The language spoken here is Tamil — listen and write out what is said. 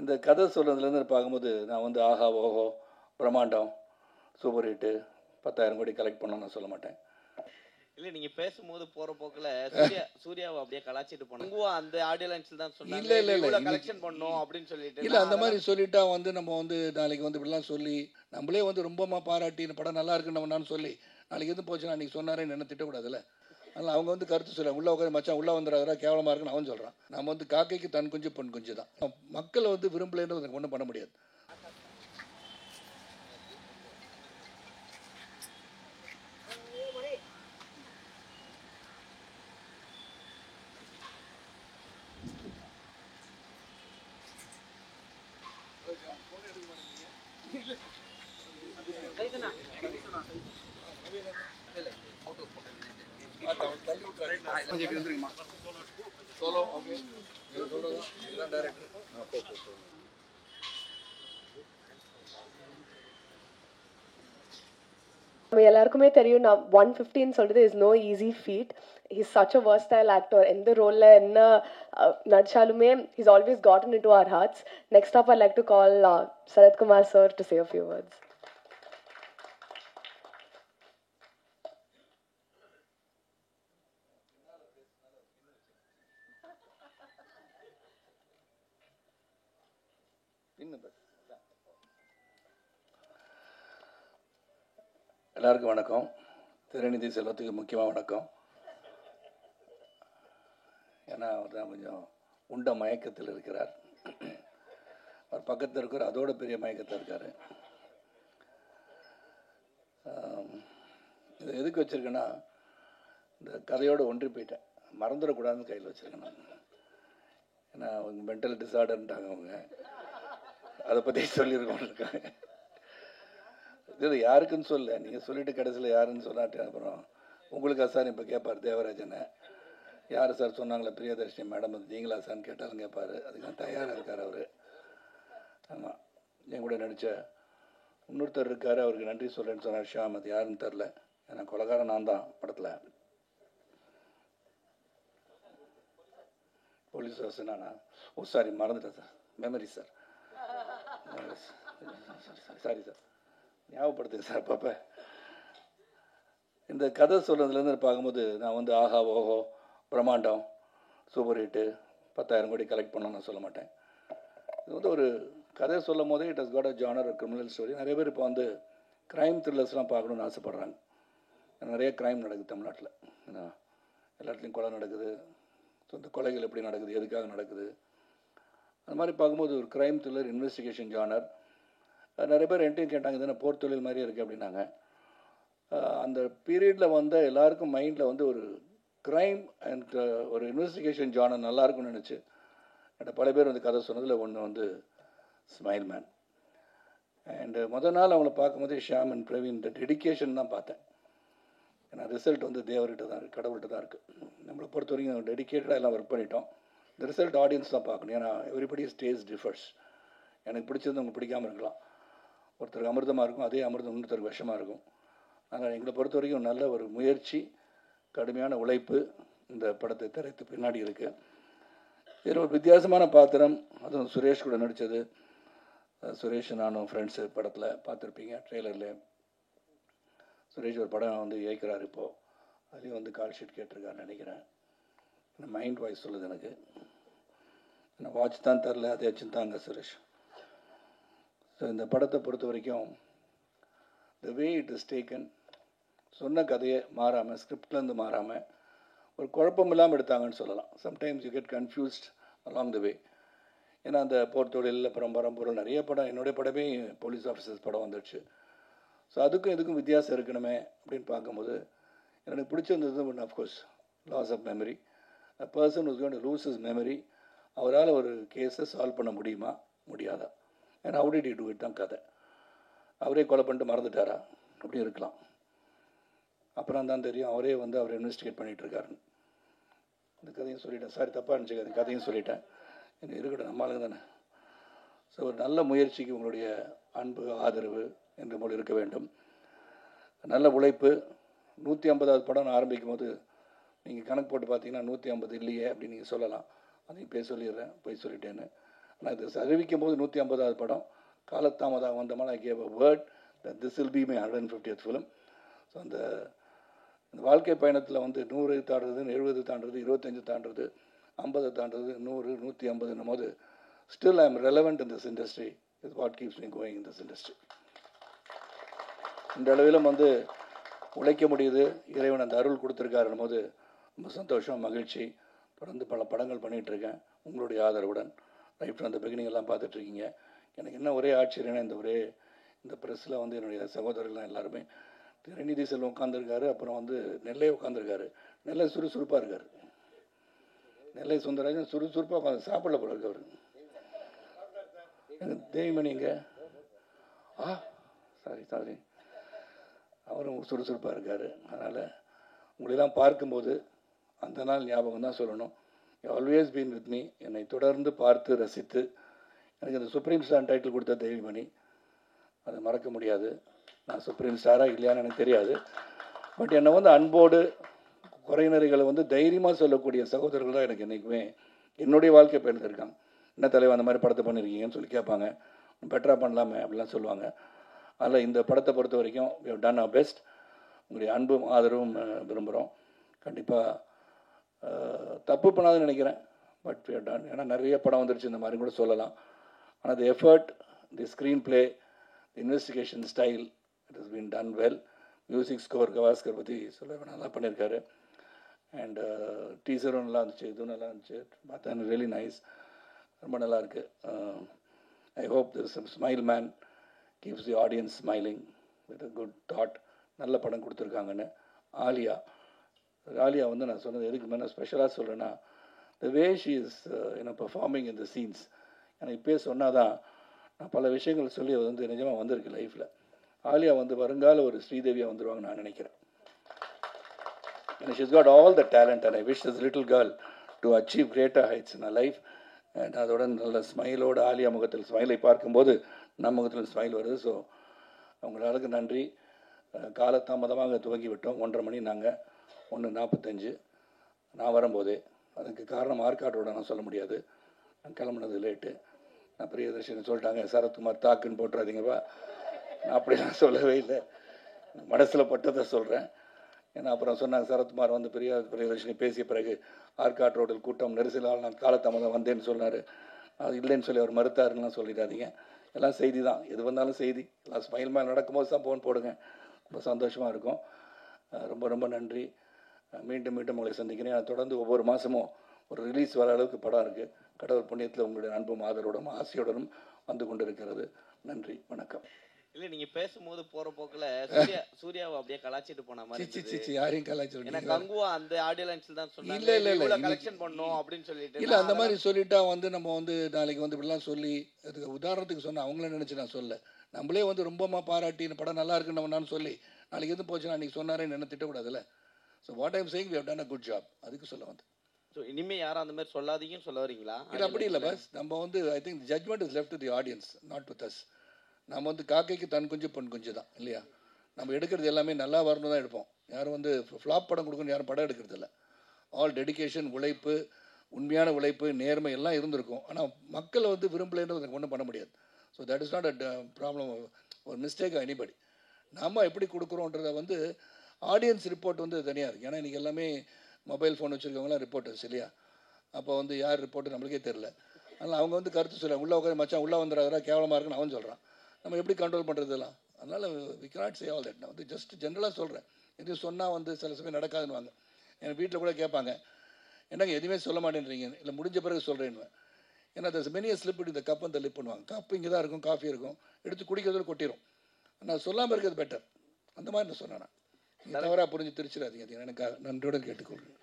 இந்த கதை சொல்கிறதுலேருந்து பார்க்கும்போது நான் வந்து ஆஹா ஓஹோ பிரம்மாண்டம் சூப்பர் ஹிட்டு 10,000 கோடி கலெக்ட் பண்ணோம் நான் சொல்ல மாட்டேன். இல்ல நீங்க பேசும்போது போற போக்குல சூர்யாவை அப்படியே கலாச்சிட்டு போனாங்க. அந்த ஆடியோ லான்ச்ல தான் சொன்னாங்க இல்ல கலெக்ஷன் பண்ணோம் அப்படின்னு சொல்லிட்டு. இல்ல அந்த மாதிரி சொல்லிட்டா வந்து நம்ம வந்து நாளைக்கு வந்து இப்படிலாம் சொல்லி நம்மளே வந்து ரொம்பமா பாராட்டி இந்த படம் நல்லா இருக்குன்னு நம்ம சொல்லி நாளைக்கு எது போச்சுன்னா அன்றைக்கி சொன்னாரேன்னு என்ன திட்டக்கூடாதுல்ல. அதனால் அவங்க வந்து கருத்து சொல்ல உள்ளே உட்காந்து மச்சான் உள்ளே வந்துடுறா கேவலமாக இருக்குன்னு அவன் சொல்கிறான். நம்ம வந்து காக்கைக்கு தன் குஞ்சு பொன் குஞ்சு தான். மக்களை வந்து விரும்பலைன்னு ஒன்றும் பண்ண முடியாது. எல்லாருக்குமே தெரியும் நான் 150 சொல்றது is no easy feat. He's such a versatile actor. எந்த ரோல்ல என்ன நடிச்சாலுமே he's always gotten into our hearts. Next up I like to call Sarathkumar sir to say a few words. எல்லாருக்கும் வணக்கம். திரைநிதி செல்வத்துக்கு முக்கியமாக வணக்கம். ஏன்னா அவர் தான் கொஞ்சம் உண்ட மயக்கத்தில் இருக்கிறார். அவர் பக்கத்தில் இருக்கிற அதோட பெரிய மயக்கத்தில் இருக்கார். இது எதுக்கு வச்சுருக்கேன்னா இந்த கதையோடு ஒன்றி போயிட்டேன். மறந்துடக்கூடாதுன்னு கையில் வச்சுருக்கேன் நான். ஏன்னா அவங்க மென்டல் டிஸார்டர்ன்ட்டாங்க அவங்க. அதை பற்றி சொல்லியிருக்கோம் இருக்காங்க. இது யாருக்குன்னு சொல்ல நீங்கள் சொல்லிவிட்டு கடைசியில் யாருன்னு சொன்னாட்டு அப்புறம் உங்களுக்கு சார் இப்போ கேட்பார் தேவராஜனை. யார் சார் சொன்னாங்களே பிரியதர்ஷினி மேடம் வந்து நீங்களா சார்னு கேட்டாலும் கேட்பார். அதுக்கெல்லாம் தயாராக இருக்கார் அவர். ஆமாம், என் கூட நடித்த இன்னொருத்தர் இருக்கார், அவருக்கு நன்றி சொல்கிறேன்னு சொன்னார் ஷியாம். அது யாருன்னு தெரில. ஏன்னா கொலகாரன் நான் தான் படத்தில். போலீஸ் வாசன் நானா? ஓ சாரி மறந்துட்டேன் sir. Memory sir. Sorry sir, ஞாபகப்படுத்துங்க சார் பாப்பா. இந்த கதை சொல்கிறதுலேருந்து பார்க்கும்போது நான் வந்து ஆஹா ஓஹோ பிரம்மாண்டம் சூப்பர் ஹிட்டு 10,000 கோடி கலெக்ட் பண்ணோம் நான் சொல்ல மாட்டேன். இது வந்து ஒரு கதை சொல்லும் போதே it has got a genre criminal story. நிறைய பேர் இப்போ வந்து க்ரைம் த்ரில்லர்ஸ்லாம் பார்க்கணுன்னு ஆசைப்பட்றாங்க. நிறைய க்ரைம் நடக்குது தமிழ்நாட்டில். ஏன்னா எல்லா இடத்துலையும் கொலை நடக்குது, சொந்த கொலைகள் எப்படி நடக்குது, எதுக்காக நடக்குது, அது மாதிரி பார்க்கும்போது ஒரு க்ரைம் த்ரில்லர் இன்வெஸ்டிகேஷன் ஜானர். நிறைய பேர் என்கிட்டையும் கேட்டாங்க இது என்ன போர் தொழில் மாதிரியே இருக்குது அப்படின்னாங்க. அந்த பீரியடில் வந்து எல்லாருக்கும் மைண்டில் வந்து ஒரு க்ரைம் அண்ட் ஒரு இன்வெஸ்டிகேஷன் ஜானர் நல்லாயிருக்கும்னு நினச்சி என்கிட்ட பல பேர் வந்து கதை சொன்னதில் ஒன்று வந்து ஸ்மைல் மேன். அண்டு முதல் நாள் அவங்கள பார்க்கும்போது ஷியாம் அண்ட் பிரவீன் டெடிக்கேஷன் தான் பார்த்தேன். ஏன்னா ரிசல்ட் வந்து தேவர்கிட்ட தான் இருக்குது, கடவுள்கிட்ட தான் இருக்குது. நம்மளை பொறுத்த வரைக்கும் டெடிக்கேட்டடாக எல்லாம் ஒர்க் பண்ணிட்டோம். இந்த ரிசல்ட் ஆடியன்ஸ் தான் பார்க்கணும். ஏன்னா எவ்ரிபடி டேஸ்ட் டிஃபர்ஸ். எனக்கு பிடிச்சது உங்களுக்கு பிடிக்காமல் இருக்கலாம். ஒருத்தருக்கு அமிர்தமாக இருக்கும், அதே அமிர்தம் இன்னொருத்தருக்கு விஷமாக இருக்கும். ஆனால் எங்களை பொறுத்த வரைக்கும் நல்ல ஒரு முயற்சி, கடுமையான உழைப்பு இந்த படத்தை திரைத்து பின்னாடி இருக்குது. இதில் ஒரு வித்தியாசமான பாத்திரம், அதுவும் சுரேஷ் கூட நடித்தது. சுரேஷ் நானும் ஃப்ரெண்ட்ஸு படத்தில் பார்த்துருப்பீங்க ட்ரெய்லரில். சுரேஷ் ஒரு படம் வந்து இயக்கிறார் இப்போது. அதுலேயும் வந்து கால் ஷீட் கேட்டிருக்காருன்னு நினைக்கிறேன். மைண்ட் வாய்ஸ் சொல்லுது எனக்கு. நான் வாட்ச் தான் தரல, அதே வச்சுருந்தாங்க சுரேஷ். ஸோ இந்த படத்தை பொறுத்த வரைக்கும் த வே இட் இஸ் டேக்கன், சொன்ன கதையை மாறாமல், ஸ்கிரிப்ட்லேருந்து மாறாமல் ஒரு குழப்பம் இல்லாமல் எடுத்தாங்கன்னு சொல்லலாம். Sometimes you get confused along the way. ஏன்னா அந்த போர் தொழில் அப்புறம் பரம்பொருள் நிறைய படம், என்னுடைய படமே போலீஸ் ஆஃபீஸர்ஸ் படம் வந்துடுச்சு. ஸோ அதுக்கும் இதுக்கும் வித்தியாசம் இருக்கணுமே அப்படின்னு பார்க்கும்போது எனக்கு பிடிச்சிருந்தது ஒன்று of course loss of memory. A person was going to lose his memory. அவரால் ஒரு கேஸை சால்வ் பண்ண முடியுமா முடியாதா? ஏன்னா how did he do it தான் கதை. அவரே கொலை பண்ணிட்டு மறந்துட்டாரா? அப்படி இருக்கலாம். அப்புறம் தான் தெரியும் அவரே வந்து அவர் இன்வெஸ்டிகேட் பண்ணிகிட்ருக்காருன்னு. இந்த கதையும் சொல்லிட்டேன், சாரி தப்பாக இருந்துச்சு, கதையும் சொல்லிட்டேன். எனக்கு இருக்கட்டும், நம்மளுங்க தானே. ஸோ ஒரு நல்ல முயற்சிக்கு உங்களுடைய அன்பு ஆதரவு என்று போல் இருக்க வேண்டும். நல்ல உழைப்பு. 150வது படம் ஆரம்பிக்கும் போது நீங்கள் கணக்கு போட்டு பார்த்தீங்கன்னா 150 இல்லையே அப்படின்னு நீங்கள் சொல்லலாம். அதையும் போய் சொல்லிடுறேன், போய் சொல்லிட்டேன்னு. நான் இது அறிவிக்கும் போது 150வது படம் காலத்தாமதாக வந்தமான I gave a word that this will be my 150th film. So அந்த வாழ்க்கை பயணத்தில் வந்து 100 தாண்டுறது, 70 தாண்டுறது, 25 தாண்டுறது, 50 தாண்டுறது, 100, 150 போது still I am relevant in this industry is what keeps me going in this industry. இந்த அளவிலும் வந்து உழைக்க முடியுது, இறைவன் அந்த அருள் கொடுத்துருக்காருன்னும் போது ரொம்ப சந்தோஷம், மகிழ்ச்சி. தொடர்ந்து பல படங்கள் பண்ணிகிட்ருக்கேன் உங்களுடைய ஆதரவுடன். ரைட் ஃப்ரம் அந்த பிகினிங் எல்லாம் பார்த்துட்ருக்கீங்க. எனக்கு என்ன ஒரே ஆச்சரியம்னா இந்த ப்ரெஸ்ஸில் வந்து என்னுடைய சகோதரர்கள்லாம் எல்லாருமே திருநிதி செல்வம் உட்காந்துருக்காரு, அப்புறம் வந்து நெல்லை உட்காந்துருக்காரு. நெல்லை சுறுசுறுப்பாக இருக்கார். நெல்லை சுந்தரராஜன் சுறுசுறுப்பாக உட்காந்து சாப்பிடல போல இருக்கு அவர். தேவிமணி இங்கே சாரி அவரும் சுறுசுறுப்பாக இருக்கார். அதனால் உங்களெல்லாம் பார்க்கும்போது அந்த நாள் ஞாபகம் தான் சொல்லணும். Always been with me. என்னை தொடர்ந்து பார்த்து ரசித்து எனக்கு அந்த சுப்ரீம் ஸ்டார் டைட்டில் கொடுத்த தேவிமணி, அதை மறக்க முடியாது. நான் சுப்ரீம் ஸ்டாராக இல்லையான்னு எனக்கு தெரியாது. பட் என்னை வந்து அன்போடு குறைநிறைகளை வந்து தைரியமாக சொல்லக்கூடிய சகோதரர்கள் தான் எனக்கு என்றைக்குமே என்னுடைய வாழ்க்கை பயணத்தில் இருக்காங்க. என்ன தலைவர் அந்த மாதிரி படத்தை பண்ணியிருக்கீங்கன்னு சொல்லி கேட்பாங்க. பெட்டராக பண்ணலாமே அப்படிலாம் சொல்லுவாங்க. அதில் இந்த படத்தை பொறுத்த வரைக்கும் we have done our best. உங்களுடைய அன்பும் ஆதரவும் விரும்புகிறோம். கண்டிப்பாக தப்பு பண்ணாதுன்னு நினைக்கிறேன். But we have done. ஏன்னா நிறைய படம் வந்துருச்சு இந்த மாதிரி கூட சொல்லலாம். ஆனால் the effort, the screenplay, the investigation style, it has been done well. Music score Gavaskar பற்றி சொல்ல நல்லா பண்ணியிருக்காரு. அண்ட் டீசரும் நல்லா இருந்துச்சு, இதுவும் நல்லா இருந்துச்சு. பார்த்தா ரியலி நைஸ், ரொம்ப நல்லா இருக்குது. I hope this smile man keeps the audience smiling with a good thought. நல்ல படம் கொடுத்துருக்காங்கன்னு. ஆலியா வந்து நான் சொன்னது எதுக்கு மேலே ஸ்பெஷலாக சொல்கிறேன்னா, the way she is performing in the scenes. எனக்கு இப்போயே சொன்னால் தான் நான் பல விஷயங்கள் சொல்லி அது வந்து நிஜமாக வந்திருக்கு லைஃப்பில். ஆலியா வந்து வருங்கால ஒரு ஸ்ரீதேவியாக வந்துடுவாங்கன்னு நான் நினைக்கிறேன். And she's got all the talent and I wish this little girl to achieve greater heights in her life. And அதோட நல்ல ஸ்மைலோடு ஆலியா முகத்தில் ஸ்மைலை பார்க்கும்போது நம்ம முகத்தில் ஸ்மைல் வருது. ஸோ அவங்களுக்கு நன்றி. காலதாமதமாக துவங்கி விட்டோம். 1:30 மணி, நாங்கள் 1:45 நான் வரும்போதே. அதுக்கு காரணம் ஆர்காட்டோட நான் சொல்ல முடியாது, நான் கிளம்புனது லேட்டு. நான் பிரியதர்ஷினி சொல்லிட்டாங்க, சரத்குமார் தாக்குன்னு போட்டுறாதீங்கப்பா. நான் அப்படிலாம் சொல்லவே இல்லை, மனசில் பட்டதை சொல்கிறேன். ஏன்னா அப்புறம் சொன்னாங்க சரத்குமார் வந்து பிரியதர்ஷினி பேசிய பிறகு ஆர்காட் ரோடில் கூட்டம் நெரிசலால் நான் காலதாமதம் வந்தேன்னு சொன்னார். அது இல்லைன்னு சொல்லி அவர் மறுத்தாருலாம் சொல்லிடாதீங்க. எல்லாம் செய்தி தான், எது வந்தாலும் செய்தி. எல்லாம் ஸ்மைல் மேல் நடக்கும்போது தான் ஃபோன் போடுங்க, ரொம்ப சந்தோஷமாக இருக்கும். ரொம்ப ரொம்ப நன்றி. மீண்டும் மீண்டும் உங்களை சந்திக்கிறேன். நான் தொடர்ந்து ஒவ்வொரு மாதமும் ஒரு ரிலீஸ் வர அளவுக்கு படம் இருக்குது. கடவுள் புண்ணியத்தில் உங்களுடைய அன்பும் ஆதரவுடனும் ஆசையுடனும் வந்து கொண்டு இருக்கிறது. நன்றி, வணக்கம். இல்ல நீங்க பேசும்போது போற போக்குல சூர்யாவை அப்படியே கலாச்சிட்டு போன மாதிரி. யாரையும் கலாச்சி கங்குவா அந்த ஆடியோ லான்ச்ல தான் சொன்னாங்க, இல்ல கலெக்ஷன் பண்ணோம் அப்படின்னு சொல்லிட்டு. இல்ல அந்த மாதிரி சொல்லிட்டா வந்து நம்ம வந்து நாளைக்கு வந்து இப்படிலாம் சொல்லி, அதுக்கு உதாரணத்துக்கு சொன்ன அவங்கள நினைச்சு நான் சொல்ல, நம்மளே வந்து ரொம்பமா பாராட்டி இந்த படம் நல்லா இருக்குன்னு நான் சொல்லி நாளைக்கு எது போச்சுன்னா அன்னைக்கு சொன்னாரேன்னு என்ன திட்டக்கூடாதுல்ல. So what I'm saying, we have done a good job, அதுக்கு சொல்ல வந்து. ஸோ இனிமே யாரும் அந்த மாதிரி சொல்லாதீங்கன்னு சொல்ல வரீங்களா? இல்லை அப்படி இல்லை பஸ், நம்ம வந்து I think judgement is left to the audience, not with us. நம்ம வந்து காக்கைக்கு தன் குஞ்சு பொன் குஞ்சு தான் இல்லையா. நம்ம எடுக்கிறது எல்லாமே நல்லா வரணும் தான் எடுப்போம். யாரும் வந்து ஃப்ளாப் படம் கொடுக்கணும் யாரும் படம் எடுக்கிறது இல்லை. ஆல் டெடிக்கேஷன், உழைப்பு, உண்மையான உழைப்பு, நேர்மை எல்லாம் இருந்திருக்கும். ஆனால் மக்களை வந்து விரும்பலைன்றது ஒன்றும் பண்ண முடியாது. So that is not a problem, ஒரு மிஸ்டேக் எனிபடி. நம்ம எப்படி கொடுக்குறோன்றத வந்து ஆடியன்ஸ் ரிப்போர்ட் வந்து தனியாக இருக்குது. ஏன்னா இன்றைக்கி எல்லாமே மொபைல் ஃபோன் வச்சுருக்கவங்களாம் ரிப்போர்ட்டர்ஸ் இல்லையா. அப்போ வந்து யார் ரிப்போர்ட்டு நம்மளுக்கே தெரில. அதனால் அவங்க வந்து கருத்து சொல்ல உள்ளே உட்காந்து மச்சான் உள்ளே வந்துடாதா கேவலமாக இருக்குன்னு அவன் சொல்கிறான். நம்ம எப்படி கண்ட்ரோல் பண்ணுறதுலாம்? அதனால் we cannot say all that. நான் வந்து ஜஸ்ட் ஜென்ரலாக சொல்கிறேன். எதுவும் சொன்னால் வந்து சில சமயம் நடக்காதுன்னு என் வீட்டில் கூட கேட்பாங்க, என்னங்க எதுவுமே சொல்ல மாட்டேன்றீங்க, இல்லை முடிஞ்ச பிறகு சொல்கிறேன்னு. ஏன்னா there's many a slip in the cup and the lip பண்ணுவாங்க. கப்பு இங்கே தான் இருக்கும், காஃபி இருக்கும், எடுத்து குடிக்கிறதுல கொட்டிடும். நான் சொல்லாமல் இருக்கிறது பெட்டர். அந்த மாதிரி நான் சொன்னேன். தவறாக புரிஞ்சு திருச்சிடாதீங்க, எனக்கு நன்றியோடு கேட்டுக்கொள்கிறேன்.